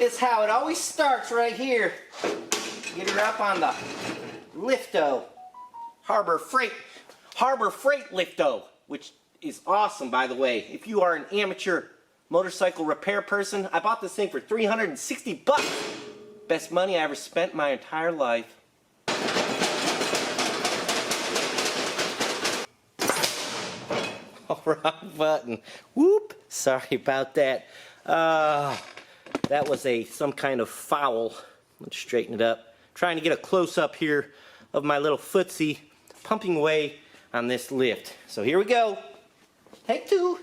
is how it always starts right here. Get her up on the lifto. Harbor Freight lifto, which is awesome, by the way. If you are an amateur motorcycle repair person, I bought this thing for 360 bucks. Best money I ever spent in my entire life. Oh, wrong button. Whoop! Sorry about that. That was some kind of foul. Let's straighten it up. Trying to get a close-up here of my little footsie pumping away on this lift. So here we go. Take two.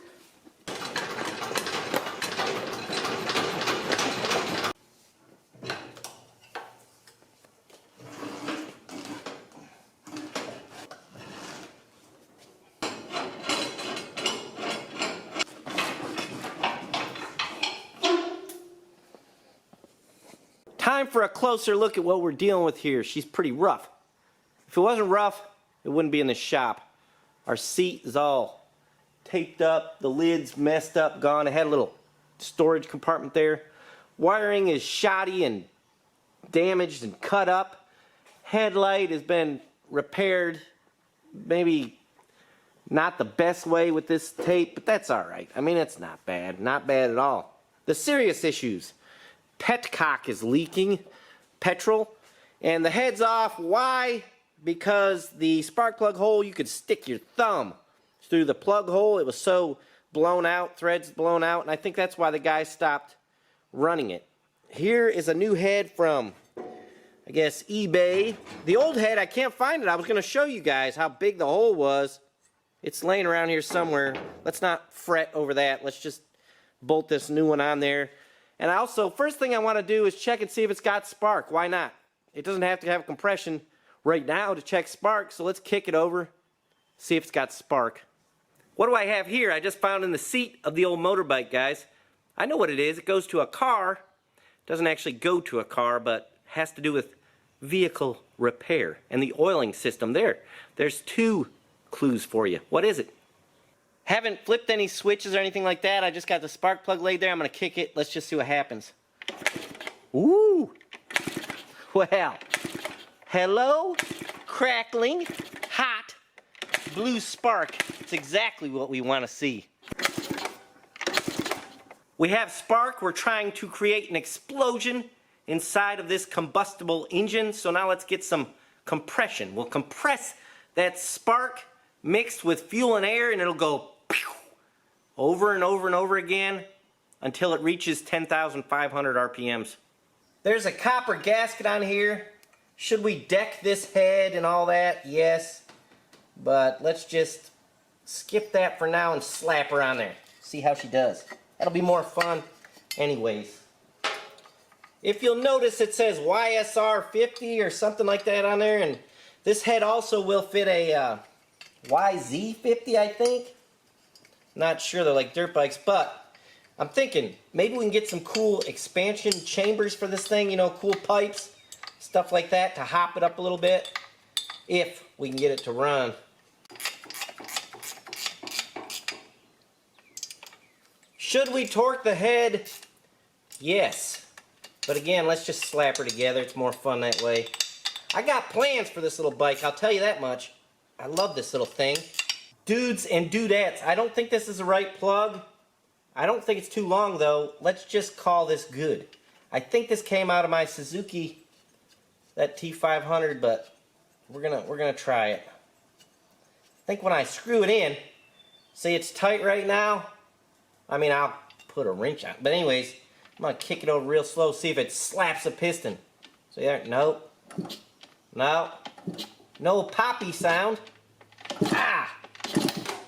Time for a closer look at what we're dealing with here. She's pretty rough. If it wasn't rough, it wouldn't be in the shop. Our seat is all taped up, the lid's messed up, gone. It had a little storage compartment there. Wiring is shoddy and damaged and cut up. Headlight has been repaired, maybe not the best way with this tape, but that's alright. I mean, it's not bad at all. The serious issues. Petcock is leaking petrol, and the head's off. Why? Because the spark plug hole, you could stick your thumb through the plug hole. It was so blown out, threads blown out, and I think that's why the guy stopped running it. Here is a new head from, I guess, eBay. The old head, I can't find it. I was going to show you guys how big the hole was. It's laying around here somewhere. Let's not fret over that. Let's just bolt this new one on there. And also, first thing I want to do is check and see if it's got spark. Why not? It doesn't have to have compression right now to check spark, so let's kick it over, see if it's got spark. What do I have here? I just found in the seat of the old motorbike, guys. I know what it is. It goes to a car. Doesn't actually go to a car, but has to do with vehicle repair and the oiling system there. There's two clues for you. What is it? Haven't flipped any switches or anything like that. I just got the spark plug laid there. I'm going to kick it. Let's just see what happens. Ooh. Well. Hello. Crackling. Hot. Blue spark. It's exactly what we want to see. We have spark. We're trying to create an explosion inside of this combustible engine. So now let's get some compression. We'll compress that spark mixed with fuel and air, and it'll go over and over and over again until it reaches 10,500 RPMs. There's a copper gasket on here. Should we deck this head and all that? Yes. But let's just skip that for now and slap her on there. See how she does. That'll be more fun anyways. If you'll notice, it says YSR50 or something like that on there, and this head also will fit a YZ50, I think. Not sure, they're like dirt bikes, but I'm thinking maybe we can get some cool expansion chambers for this thing, you know, cool pipes, stuff like that to hop it up a little bit, if we can get it to run. Should we torque the head? Yes. But again, let's just slap her together. It's more fun that way. I got plans for this little bike, I'll tell you that much. I love this little thing. Dudes and dudettes, I don't think this is the right plug. I don't think it's too long though. Let's just call this good. I think this came out of my Suzuki, that T500, but we're gonna try it. I think when I screw it in, see it's tight right now. I mean, I'll put a wrench on it. But anyways, I'm gonna kick it over real slow, see if it slaps a piston. See there? Nope. No. No poppy sound. Ah!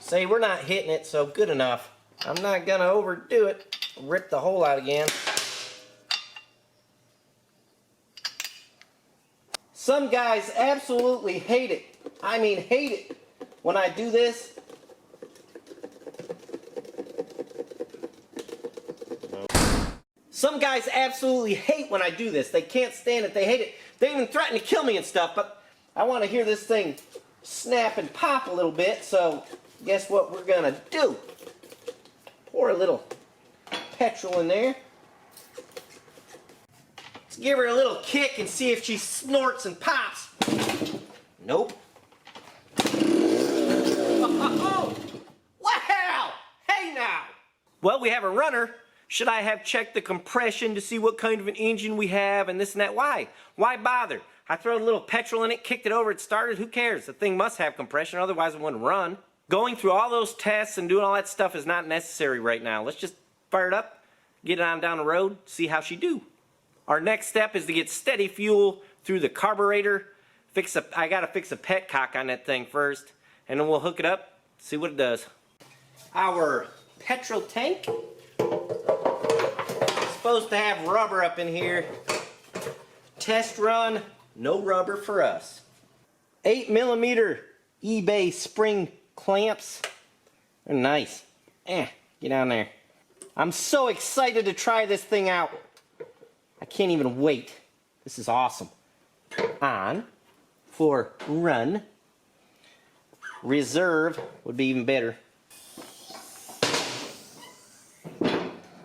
Say, we're not hitting it, so good enough. I'm not gonna overdo it. Rip the hole out again. Some guys absolutely hate it. I mean, hate it when I do this. Some guys absolutely hate when I do this. They can't stand it. They hate it. They even threaten to kill me and stuff, but I want to hear this thing snap and pop a little bit, so guess what we're going to do? Pour a little petrol in there. give her a little kick and see if she snorts and pops. Nope. Oh, wow! Hey now! Well, we have a runner. Should I have checked the compression to see what kind of an engine we have and this and that? Why? Why bother? I throw a little petrol in it, kicked it over, it started. Who cares? The thing must have compression, otherwise it wouldn't run. Going through all those tests and doing all that stuff is not necessary right now. Let's just fire it up, get it on down the road, see how she do. Our next step is to get steady fuel through the carburetor. I gotta fix a petcock on that thing first, and then we'll hook it up, see what it does. Our petrol tank is supposed to have rubber up in here. Test run, no rubber for us. 8mm eBay spring clamps. They're nice. Get down there. I'm so excited to try this thing out. I can't even wait. This is awesome. On for run. Reserve would be even better.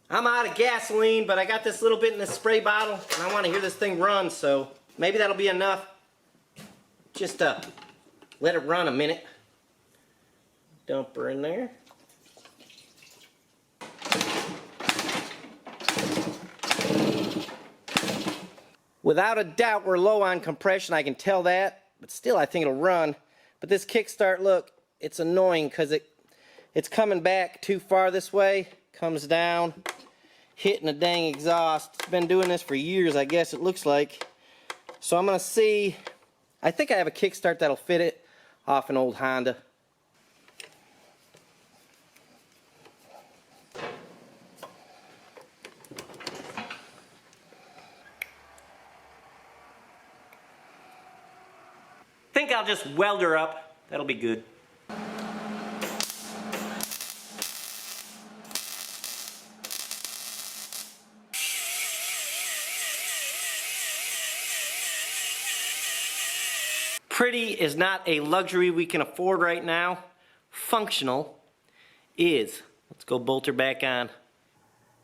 I'm out of gasoline, but I got this little bit in the spray bottle, and I want to hear this thing run, so maybe that'll be enough. Just let it run a minute. Dump her in there. Without a doubt, we're low on compression. I can tell that, but still, I think it'll run. But this kickstart, look, it's annoying because it's coming back too far this way, comes down, hitting the dang exhaust. It's been doing this for years, I guess it looks like. So I'm gonna see. I think I have a kickstart that'll fit it off an old Honda. I think I'll just weld her up. That'll be good. Pretty is not a luxury we can afford right now. Functional is. Let's go bolt her back on.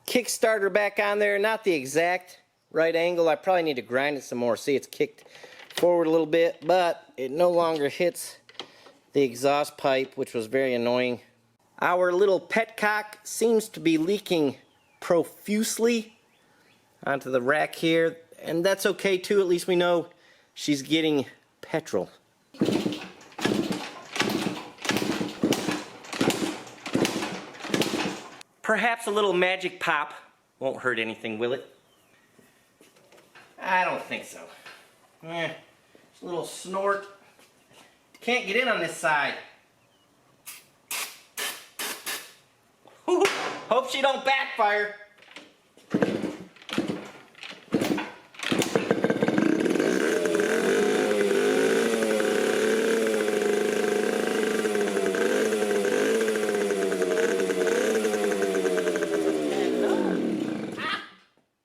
Kickstarter back on there, not the exact right angle. I probably need to grind it some more. See, it's kicked forward a little bit, but it no longer hits the exhaust pipe, which was very annoying. Our little petcock seems to be leaking profusely onto the rack here, and that's okay too. At least we know she's getting petrol. Perhaps a little magic pop won't hurt anything, will it? I don't think so. Just a little snort. Can't get in on this side. Hope she don't backfire.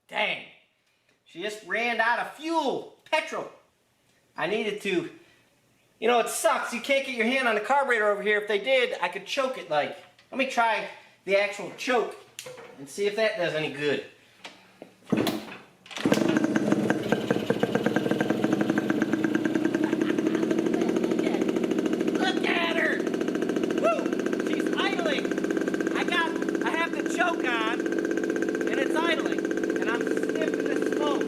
Dang. She just ran out of fuel. Petrol. I needed to, you know, it sucks. You can't get your hand on the carburetor over here. If they did, I could choke it like. Let me try the actual choke and see if that does any good. Look at her! Woo! She's idling. I have the choke on, and it's idling. And I'm sniffing the smoke.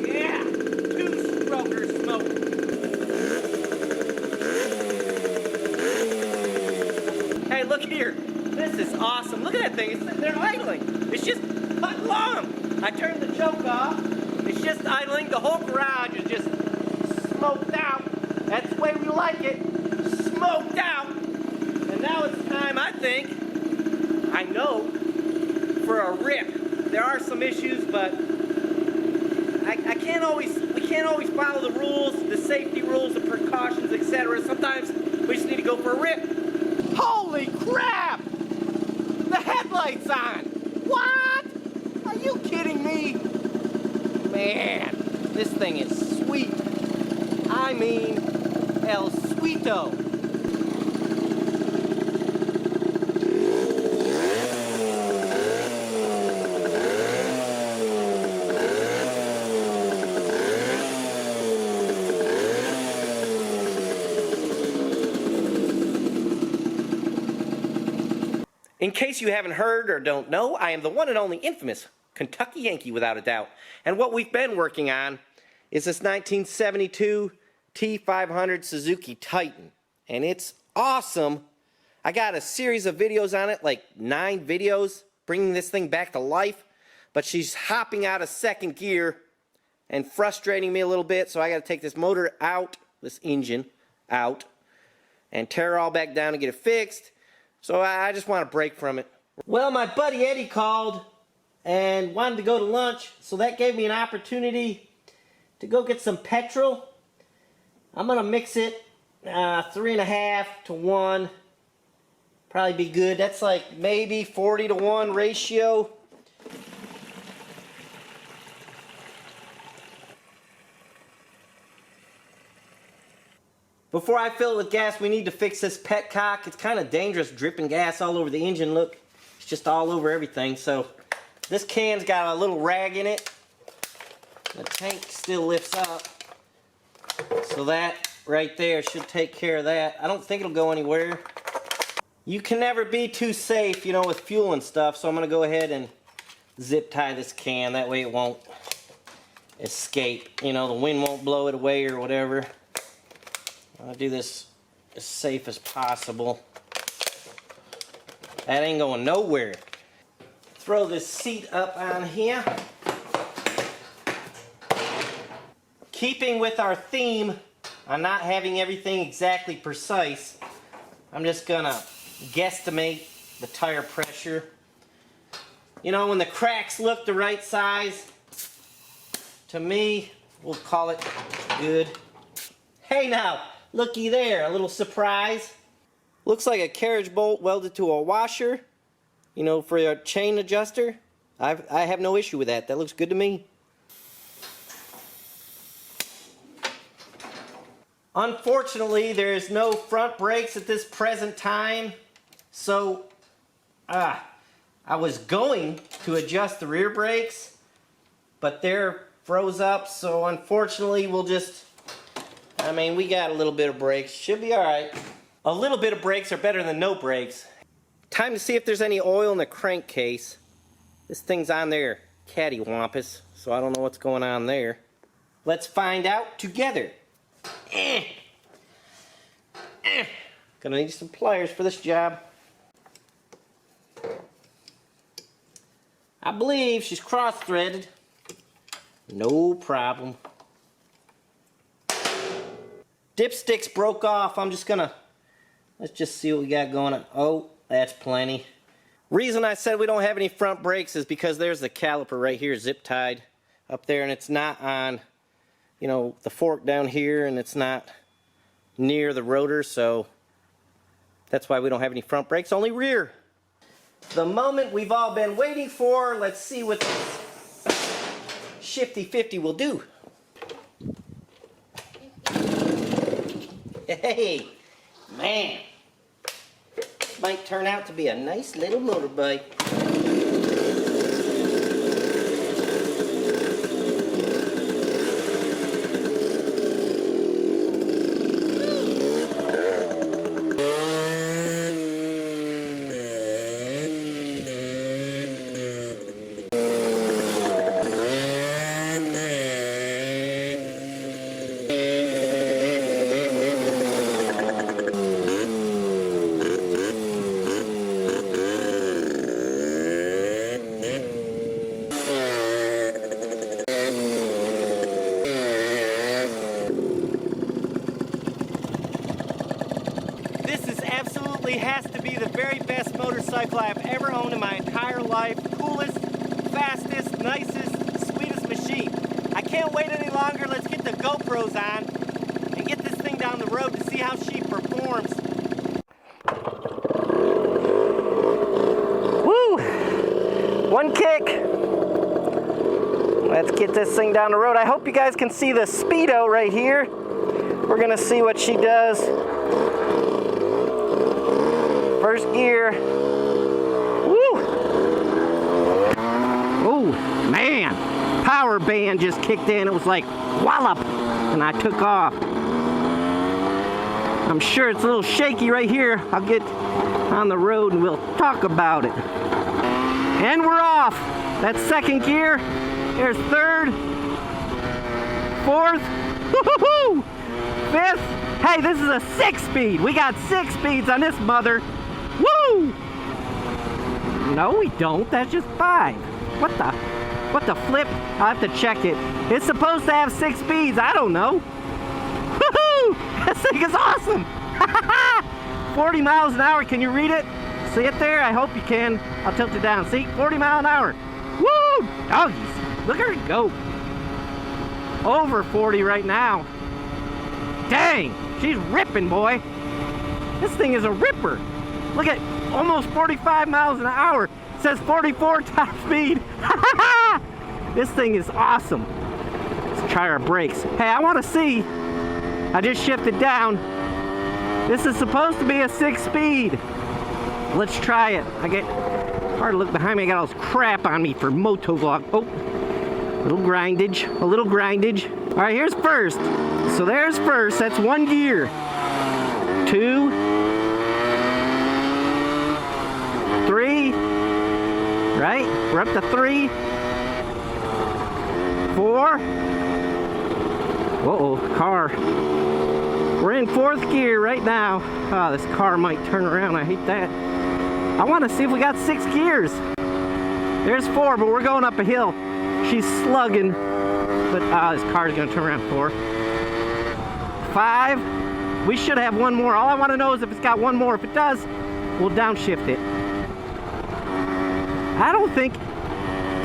Yeah! Two-stroker smoke. Hey, look here. This is awesome. Look at that thing. It's sitting there idling. It's just putting along. I turned the choke off. It's just idling. The whole garage is just smoked out. That's the way we like it. Smoked out. And now it's time, I think, I know, for a rip. There are some issues, but we can't always follow the rules, the safety rules, the precautions, etc. Sometimes we just need to go for a rip. Holy crap! The headlight's on! What? Are you kidding me? Man, this thing is sweet. I mean, El Sweeto. In case you haven't heard or don't know, I am the one and only infamous Kentucky Yankee without a doubt. And what we've been working on is this 1972 T500 Suzuki Titan. And it's awesome. I got a series of videos on it, like 9 videos, bringing this thing back to life. But she's hopping out of second gear and frustrating me a little bit, so I got to take this motor out, this engine out, and tear it all back down and get it fixed. So I just want a break from it. Well, my buddy Eddie called and wanted to go to lunch, so that gave me an opportunity to go get some petrol. I'm going to mix it 3.5 to 1. Probably be good. That's like maybe 40 to 1 ratio. Before I fill it with gas, we need to fix this petcock. It's kind of dangerous dripping gas all over the engine. Look, it's just all over everything. So this can's got a little rag in it. The tank still lifts up. So that right there should take care of that. I don't think it'll go anywhere. You can never be too safe, you know, with fuel and stuff. So I'm going to go ahead and zip tie this can. That way it won't escape. You know, the wind won't blow it away or whatever. I'll do this as safe as possible. That ain't going nowhere. Throw this seat up on here. Keeping with our theme on not having everything exactly precise, I'm just gonna guesstimate the tire pressure. You know, when the cracks look the right size, to me, we'll call it good. Hey now! Looky there, a little surprise. Looks like a carriage bolt welded to a washer, you know, for a chain adjuster. I have no issue with that. That looks good to me. Unfortunately, there's no front brakes at this present time, so I was going to adjust the rear brakes, but they're froze up, so unfortunately we'll just, I mean, we got a little bit of brakes. Should be alright. A little bit of brakes are better than no brakes. Time to see if there's any oil in the crankcase. This thing's on there cattywampus, so I don't know what's going on there. Let's find out together. Gonna need some pliers for this job. I believe she's cross-threaded. No problem. Dipsticks broke off. I'm just gonna, let's just see what we got going on. Oh, that's plenty. Reason I said we don't have any front brakes is because there's the caliper right here zip tied up there, and it's not on, you know, the fork down here, and it's not near the rotor, so that's why we don't have any front brakes, only rear. The moment we've all been waiting for. Let's see what this Shifty 50 will do. Hey, man, this might turn out to be a nice little motorbike. Has to be the very best motorcycle I've ever owned in my entire life. Coolest, fastest, nicest, sweetest machine. I can't wait any longer. Let's get the GoPros on and get this thing down the road to see how she performs. Woo! One kick. Let's get this thing down the road. I hope you guys can see the speedo right here. We're gonna see what she does. First gear. Woo! Oh, man. Power band just kicked in. It was like wallop. And I took off. I'm sure it's a little shaky right here. I'll get on the road and we'll talk about it. And we're off. That's second gear. There's third, fourth, woo-hoo-hoo, fifth. Hey, this is a 6-speed. We got 6 speeds on this mother. Woo! No, we don't. That's just 5. What the flip? I'll have to check it. It's supposed to have 6 speeds. I don't know. Woohoo! This thing is awesome. 40 miles an hour. Can you read it? See it there? I hope you can. I'll tilt it down. See? 40 miles an hour. Woo! Doggies. Look at her go. Over 40 right now. Dang! She's ripping, boy. This thing is a ripper. Look at almost 45 miles an hour. It says 44 top speed. This thing is awesome. Let's try our brakes. Hey, I want to see. I just shifted down. This is supposed to be a 6-speed. Let's try it. I get hard to look behind me. I got all this crap on me for motovlog. Oh, a little grindage. A little grindage. All right, here's first. So there's first. That's 1 gear. 2, 3. Right? We're up to 3. 4. Uh-oh, car. We're in 4th gear right now. Oh, this car might turn around. I hate that. I want to see if we got 6 gears. There's 4, but we're going up a hill. She's slugging. But this car's going to turn around. 4. 5. We should have 1 more. All I want to know is if it's got 1 more. If it does, we'll downshift it. I don't think.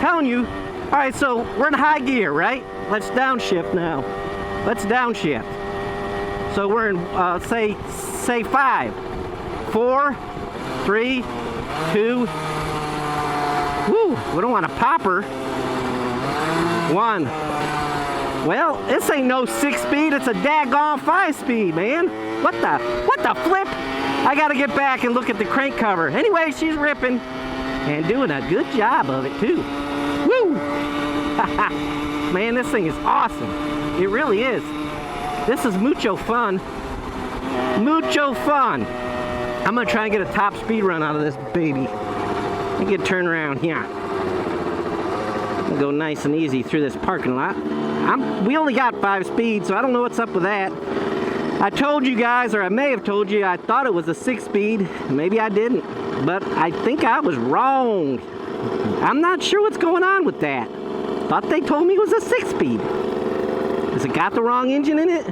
Telling you. All right, so we're in high gear, right? Let's downshift now. Let's downshift. So we're in, say 5, 4, 3, 2. Woo! We don't want to pop her. 1. Well, this ain't no 6-speed. It's a daggone 5-speed, man. What the flip? I got to get back and look at the crank cover. Anyway, she's ripping and doing a good job of it too. Woo! Man, this thing is awesome. It really is. This is mucho fun. Mucho fun. I'm gonna try and get a top speed run out of this baby. I get turned around here. I'll go nice and easy through this parking lot. We only got 5 speeds, so I don't know what's up with that. I told you guys, or I may have told you, I thought it was a 6-speed. Maybe I didn't, but I think I was wrong. I'm not sure what's going on with that. Thought they told me it was a 6-speed. Has it got the wrong engine in it?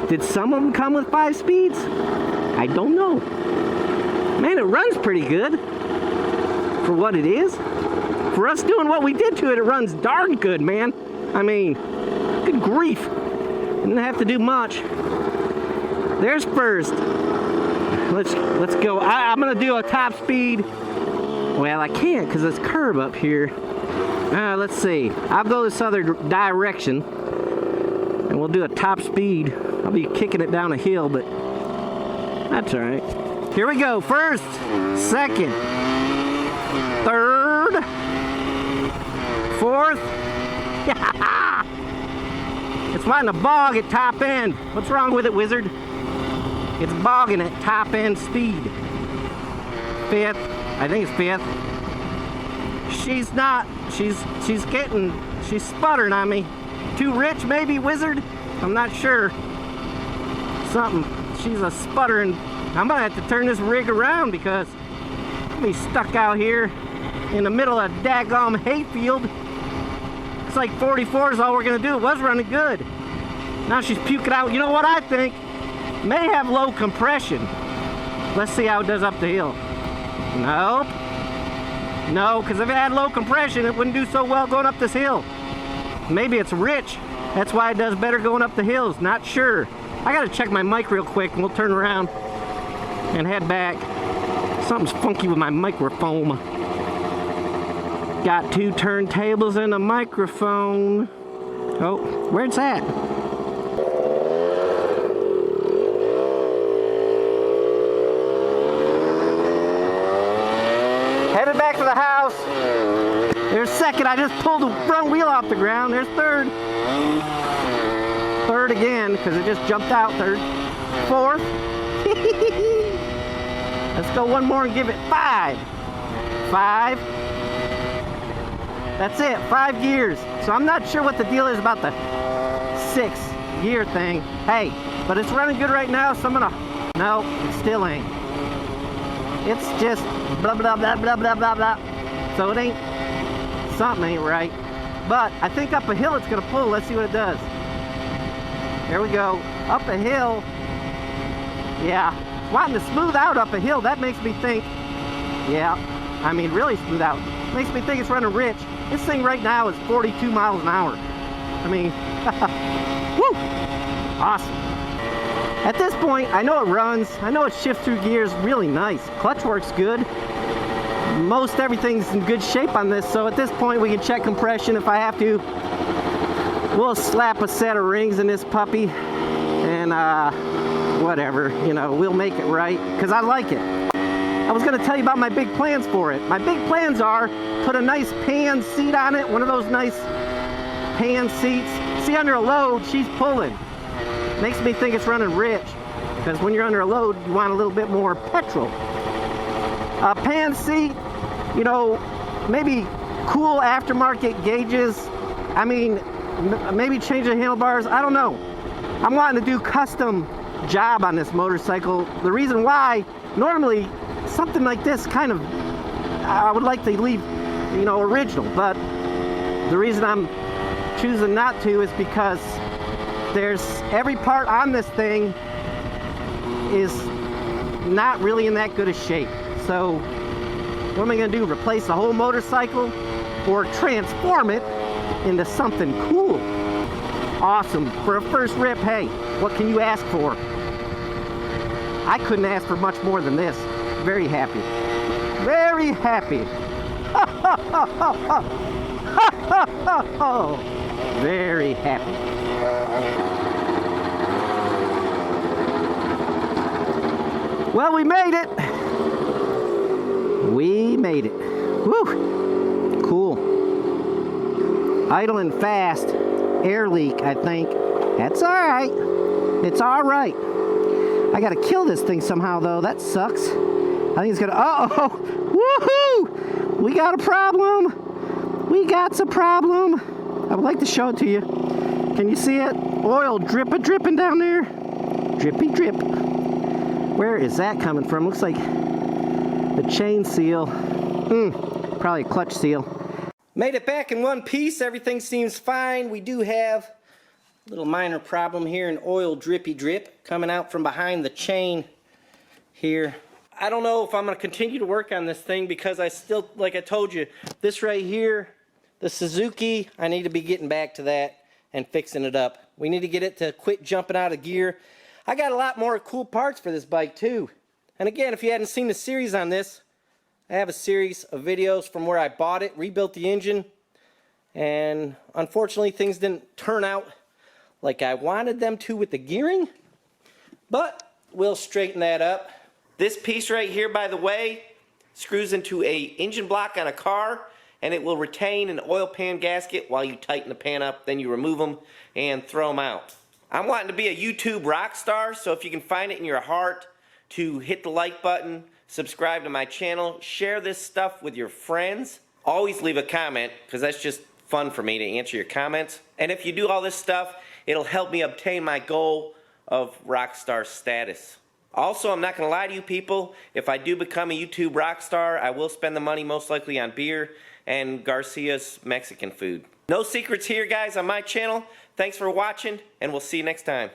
Did some of them come with 5 speeds? I don't know. Man, it runs pretty good for what it is. For us doing what we did to it, it runs darn good, man. I mean, good grief. Didn't have to do much. There's first. Let's go. I'm gonna do a top speed. Well, I can't because this curb up here. Let's see. I'll go this other direction, and we'll do a top speed. I'll be kicking it down a hill, but that's all right. Here we go. First, second, third, fourth. It's wanting to bog at top end. What's wrong with it, Wizard? It's bogging at top end speed. 5th. I think it's 5th. She's not. She's sputtering on me. Too rich, maybe, Wizard? I'm not sure. Something. She's a sputtering. I'm gonna have to turn this rig around because I'm gonna be stuck out here in the middle of a daggum hayfield. It's like 44 is all we're gonna do. It was running good. Now she's puking out. You know what I think? May have low compression. Let's see how it does up the hill. Nope. No, because if it had low compression, it wouldn't do so well going up this hill. Maybe it's rich. That's why it does better going up the hills. Not sure. I gotta check my mic real quick and we'll turn around and head back. Something's funky with my microphone. Got 2 turntables and a microphone. Oh, where's it's at? Headed back to the house. There's second. I just pulled the front wheel off the ground. There's third. Third again, because it just jumped out third. 4th. Let's go one more and give it 5. 5. That's it, 5 gears. So I'm not sure what the deal is about the 6th gear thing. Hey, but it's running good right now, so I'm gonna... No, it still ain't. It's just blah, blah, blah, blah, blah, blah, blah. So it ain't... Something ain't right. But I think up a hill it's gonna pull. Let's see what it does. There we go. Up a hill. Yeah. Wanting to smooth out up a hill, that makes me think... Yeah. I mean, really smooth out. Makes me think it's running rich. This thing right now is 42 miles an hour. I mean... Woo! Awesome. At this point, I know it runs. I know it shifts through gears really nice. Clutch works good. Most everything's in good shape on this, so at this point we can check compression if I have to. We'll slap a set of rings in this puppy and whatever, you know, we'll make it right because I like it. I was going to tell you about my big plans for it. My big plans are put a nice pan seat on it, one of those nice pan seats. See, under a load, she's pulling. Makes me think it's running rich because when you're under a load, you want a little bit more petrol. A pan seat, you know, maybe cool aftermarket gauges. I mean, maybe change the handlebars. I don't know. I'm wanting to do custom job on this motorcycle. The reason why, normally something like this kind of, I would like to leave, you know, original. But the reason I'm choosing not to is because there's every part on this thing is not really in that good a shape. So what am I going to do? Replace the whole motorcycle or transform it into something cool? Awesome. For a first rip, hey, what can you ask for? I couldn't ask for much more than this. Very happy. Very happy. Very happy. Well, we made it. We made it. Woo! Cool. Idling fast. Air leak, I think. That's alright. It's alright. I gotta kill this thing somehow, though. That sucks. I think it's gonna... Uh-oh! Woohoo! We got a problem! We got a problem! I would like to show it to you. Can you see it? Oil dripping down there. Drippy drip. Where is that coming from? Looks like the chain seal. Probably a clutch seal. Made it back in one piece. Everything seems fine. We do have a little minor problem here, an oil drippy drip coming out from behind the chain here. I don't know if I'm going to continue to work on this thing because I still, like I told you, this right here, the Suzuki, I need to be getting back to that and fixing it up. We need to get it to quit jumping out of gear. I got a lot more cool parts for this bike too. And again, if you hadn't seen the series on this, I have a series of videos from where I bought it, rebuilt the engine, and unfortunately things didn't turn out like I wanted them to with the gearing, but we'll straighten that up. This piece right here, by the way, screws into a engine block on a car, and it will retain an oil pan gasket while you tighten the pan up. Then you remove them and throw them out. I'm wanting to be a YouTube rock star, so if you can find it in your heart to hit the like button, subscribe to my channel, share this stuff with your friends. Always leave a comment, because that's just fun for me to answer your comments. And if you do all this stuff, it'll help me obtain my goal of rock star status. Also, I'm not going to lie to you people, if I do become a YouTube rock star, I will spend the money most likely on beer and Garcia's Mexican food. No secrets here, guys, on my channel. Thanks for watching, and we'll see you next time.